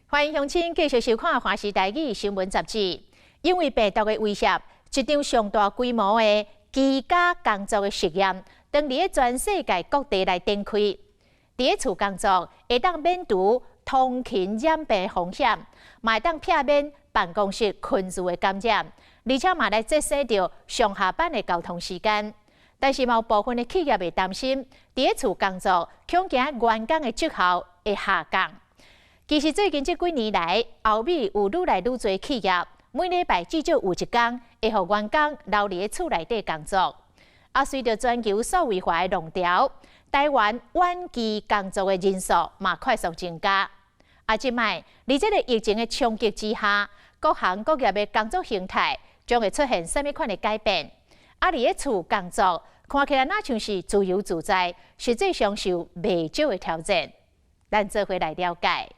欢迎乡亲继续收看《华视台语新闻杂志》。因为病毒的威胁，一场上大规模的居家工作的实验，当伫全世界各地来展开。伫厝工作会当免除通勤染病的风险，嘛会当避免办公室群聚的感染，而且嘛来节省着上下班的交通时间。但是，有部分的企业会担心，伫厝工作恐惊员工的绩效会下降。其实最近这几年来，欧美有愈来愈多企业每礼拜至少有一天会让员工留伫厝内底工作。随着全球数位化的浪潮，台湾远距工作的人数嘛快速增加。即摆伫这个疫情的冲击之下，各行各业的工作形态将会出现什么款的改变？伫厝工作看起来哪像是自由自在，实际上是有袂少的挑战。咱做伙来了解。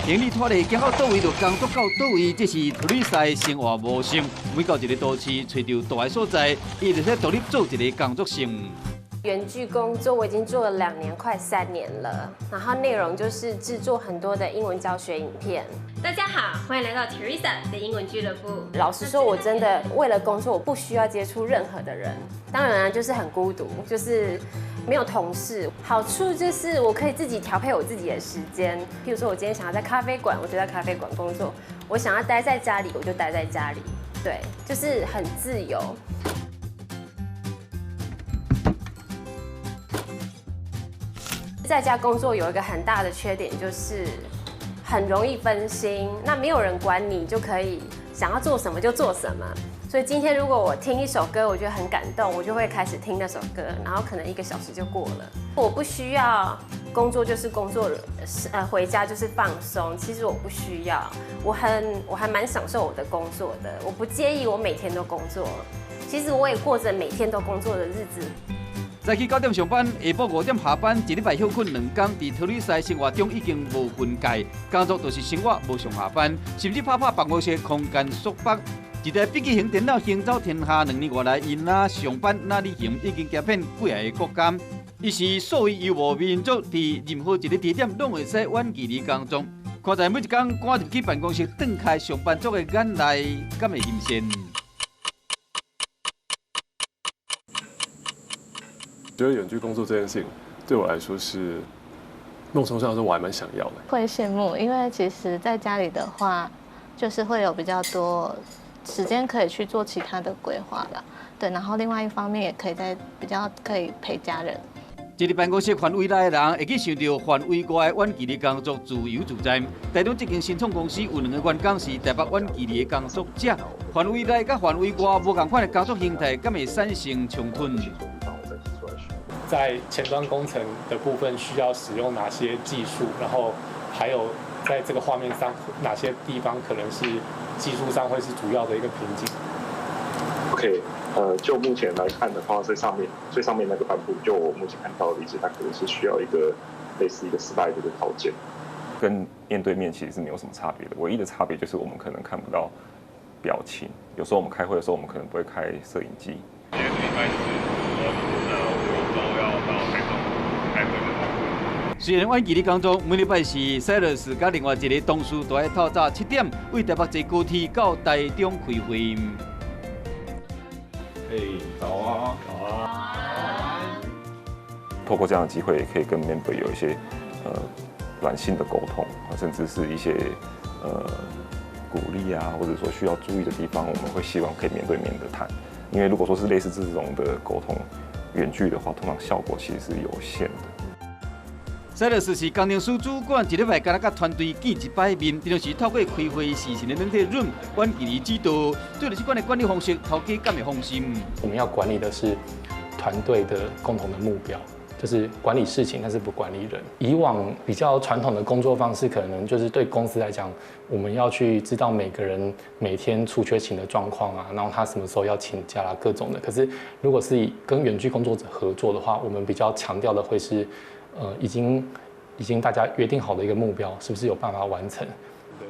行李拖咧，行到倒位就工作到倒位，这是图里赛生活模式。每到一个都市，找到大个所在，伊就在独立做一个工作性。远距工作我已经做了2年，快3年了。然后内容就是制作很多的英文教学影片。大家好，欢迎来到 Teresa 的英文俱乐部。老实说，我真的为了工作，我不需要接触任何的人。当然啊，就是很孤独，就是没有同事。好处就是我可以自己调配我自己的时间。譬如说，我今天想要在咖啡馆，我就在咖啡馆工作；我想要待在家里，我就待在家里。对，就是很自由。在家工作有一个很大的缺点，就是很容易分心。那没有人管你，就可以想要做什么就做什么。所以今天如果我听一首歌，我觉得很感动，我就会开始听那首歌，然后可能1个小时就过了。我不需要工作就是工作，回家就是放松。其实我不需要，我还蛮享受我的工作的，我不介意我每天都工作。其实我也过着每天都工作的日子。早起9点上班，下晡5点下班，一礼拜休困2天，伫托里西生活中已经无分界，工作就是生活，无上下班，甚至拍办公室空间缩北。一台笔记型电脑行走天下2年外来，伊哪上班哪旅行，已经行遍几个国家。伊是所谓游牧民族，伫任何一个地点拢会使远距离工作。看在每一天赶入去办公室，转开上班族的眼内，敢会新鲜？觉得远距工作这件事情对我来说是某种程度上说我还蛮想要的。会羡慕，因为其实在家里的话，就是会有比较多时间可以去做其他的规划啦。对，然后另外一方面也可以比较可以陪家人。一个办公室范围内的人会去想到范围外的远距离工作自由自在。台中这间新创公司有2个员工是台北远距离的工作者，范围内甲范围外无同款的工作形态，敢会产生冲突？在前端工程的部分需要使用哪些技术，然后还有在这个画面上哪些地方可能是技术上会是主要的一个瓶颈。OK， 就目前来看的话，最上面那个帆布，就我目前看到的例子，它可能是需要一个类似一个slide的条件，跟面对面其实是没有什么差别的，唯一的差别就是我们可能看不到表情，有时候我们开会的时候，我们可能不会开摄影机。今天礼拜4，我都要到台中开会的。虽然远距离工作，每礼拜4，Cyrus 甲另外一个同事都爱透早7点为台北坐高铁到台中开会。早啊！早啊！透过这样的机会，也可以跟 member 有一些软性的沟通，甚至是一些鼓励啊，或者说需要注意的地方，我们会希望可以面对面的谈。因为如果说是类似这种的沟通，远距的话，通常效果其实是有限的。Cyrus 是工程师主管，一礼拜敢若甲团队见1摆面，平常时透过开会事前的软体 room 远距离指导，对着这款的管理方式，头家敢会放心？我们要管理的是团队的共同的目标，就是管理事情，但是不管理人。以往比较传统的工作方式，可能就是对公司来讲，我们要去知道每个人每天出缺勤的状况啊，然后他什么时候要请假啦，各种的。可是如果是以跟远距工作者合作的话，我们比较强调的会是，已经大家约定好的一个目标，是不是有办法完成？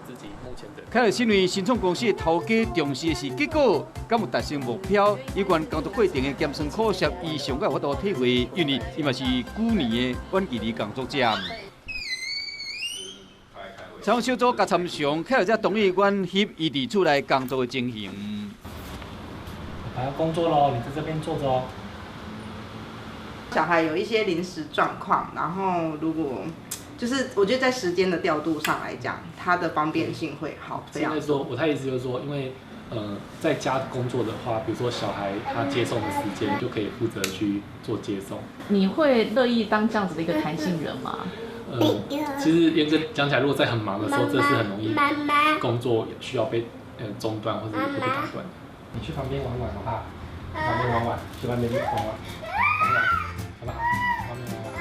自己目前的。凯尔身为新创公司的头家，重视的是结果，敢有达成目标？有关工作过程的艰辛苦涩，伊上有法度体会，因为伊嘛是9年的远距离工作者。采访小组甲参详，凯尔才同意阮翕伊伫厝内工作的情形。还要工作咯，你在这边坐着哦。小孩有一些临时状况，然后如果就是我觉得在时间的调度上来讲，它的方便性会好非常多。说，我意思就是说，因为在家工作的话，比如说小孩他接送的时间，就可以负责去做接送。你会乐意当这样子的一个弹性人吗？其实严格讲起来，如果在很忙的时候，这是很容易工作需要被中断或者被打断。你去旁边玩玩好不好？旁边玩玩，去外面玩玩，好不好？旁边玩玩。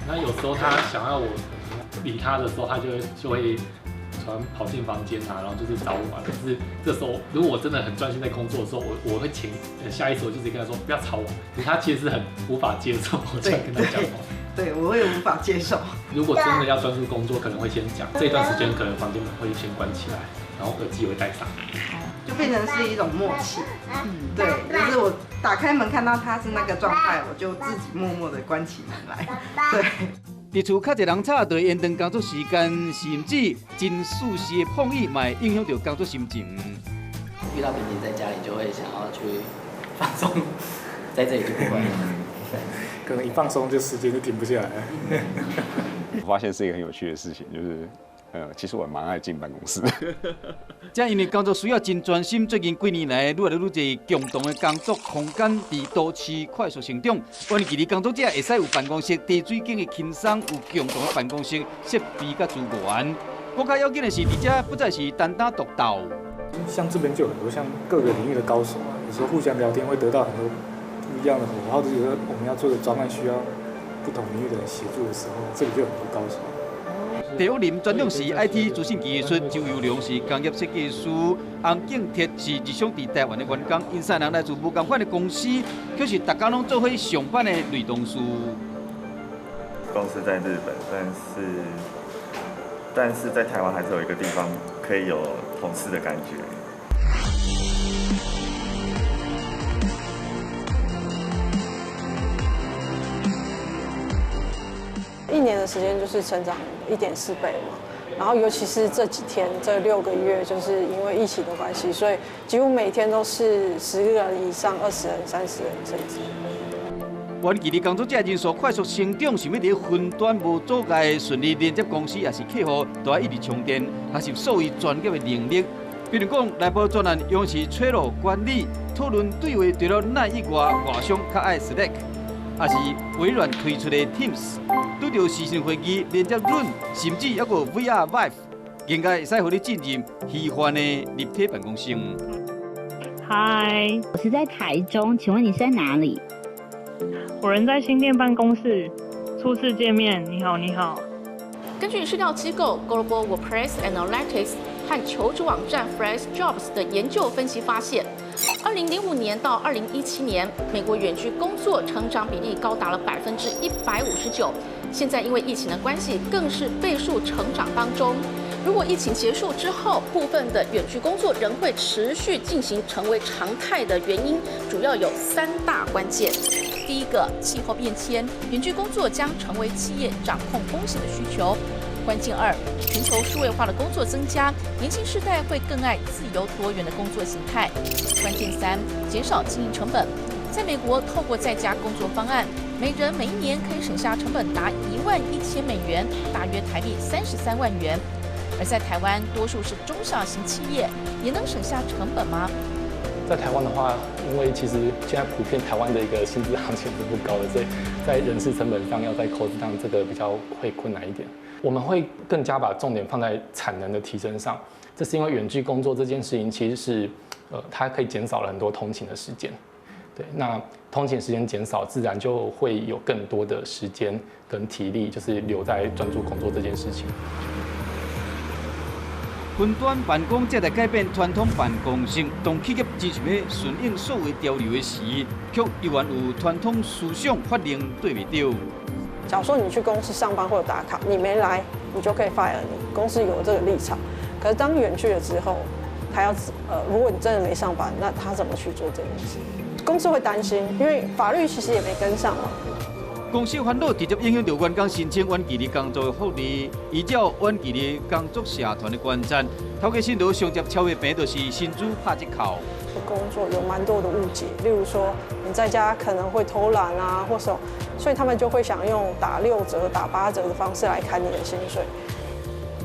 那有时候他想要我理他的时候，他就会跑进房间啊，然后就是找我玩。可是这时候，如果我真的很专心在工作的时候，我会下意识我就直接跟他说不要吵我。可是他其实是很无法接受我这样跟他讲话。对，我也无法接受。如果真的要专注工作，可能会先讲这段时间，可能房间门会先关起来，然后耳机会戴上，就变成是一种默契。对，就是我打开门看到他是那个状态，我就自己默默的关起门来。对。伫厝较侪人吵，就会延长工作时间，甚至真事实的碰意，嘛会影响到工作心情。遇到瓶颈在家里，就会想要去放松，在这里就不会。可能一放松就时间就停不下来。我发现是一个很有趣的事情，就是其实我蛮爱进办公室的。正因为工作需要真专心，最近几年来愈来愈侪共同的工作空间伫都市快速成长。远距离工作者会使有办公室、低水景的轻松，有共同的办公室设备甲资源。更加要紧的是，伫这不再是单打独斗。像这边就有很多像各个领域的高手啊，有时候互相聊天会得到很多不一样的火花。或者有时候我们要做的专案需要不同领域的人协助的时候，这里就有很多高手。陈友林专长是 IT 资讯技术，周友良是工业设计师，洪敬铁是日常伫台湾的员工，因三人来自无同款的公司，却是大家拢做伙上班的雷同事。公司在日本，但是在台湾还是有一个地方可以有同事的感觉。1年的时间就是成长1.4倍嘛，然后尤其是这几天这6个月，就是因为疫情的关系，所以几乎每天都是10个人以上，20人、30人甚至。远距离工作者人数快速成长，想要伫分段无阻碍顺利连接公司，也是客户，都要一直充电，还是属于专业的能力。比如讲，内部专案用是催路管理，讨论对话除了内以外，外商较爱 Slack， 也是微软推出的 Teams。拄到视讯会议连接软，甚至还有 VR Vive， 应该会使互你进入虚幻的立体办公室。嗨，我是在台中，请问你是在哪里？我人在新店办公室，初次见面，你好，你好。根据市调机构 Global Workplace Analytics 和求职网站 Fresh Jobs 的研究分析发现，2005年到2017年，美国远距工作成长比例高达了159%，现在因为疫情的关系，更是倍数成长当中。如果疫情结束之后，部分的远距工作仍会持续进行，成为常态的原因，主要有3大关键。第一个，气候变迁，远距工作将成为企业掌控风险的需求。关键2，全球数位化的工作增加，年轻世代会更爱自由多元的工作形态。关键3，减少经营成本。在美国，透过在家工作方案，每人每1年可以省下成本达11000美元，大约台币33万元。而在台湾，多数是中小型企业，也能省下成本吗？在台湾的话，因为其实现在普遍台湾的一个薪资行情是不高的，所以在人事成本上要在扣子上这个比较会困难一点。我们会更加把重点放在产能的提升上，这是因为远距工作这件事情其实是它可以减少了很多通勤的时间。对，那通勤时间减少，自然就会有更多的时间跟体力，就是留在专注工作这件事情。分段办公才来改变传统办公室，当企业真想要顺应所谓潮流的时，却依然有传统思想法令对袂到。假如说你去公司上班或者打卡，你没来，你就可以 fire 你，公司有这个立场。可是当远距了之后，他要如果你真的没上班，那他怎么去做这件事？公司会担心，因为法律其实也没跟上嘛。公司烦恼直接影响到员工申请短期的工作的福利。依照短期的工作社团的观察，头家薪酬上接超的病就是薪资拍折扣。工作有蛮多的误解，例如说你在家可能会偷懒啊，或什么，所以他们就会想用打6折、打8折的方式来砍你的薪水。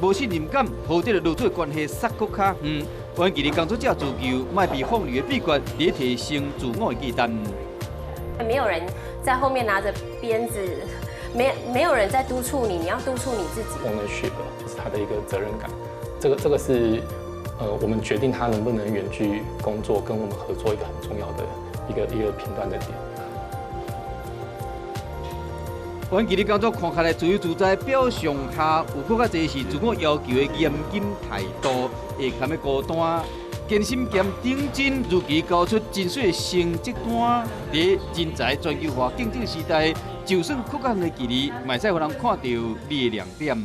无信任感，和这个劳资关系煞搁较远。短期的工作者自救，卖被放弃的秘诀，也提升自我的忌惮。没有人在后面拿着鞭子，没有人在督促你，你要督促你自己。我们学的是他的一个责任感，这个是我们决定他能不能远距工作，跟我们合作一个很重要的一个评断的点。短期的工作看起来自由自在，表上下有更加侪是自我要求的严谨态度，会堪的孤单。艰辛兼顶真，如期交出真水成绩单。在人才全球化竞争时代，就算酷寒的距离，嘛使互人看到你的亮点。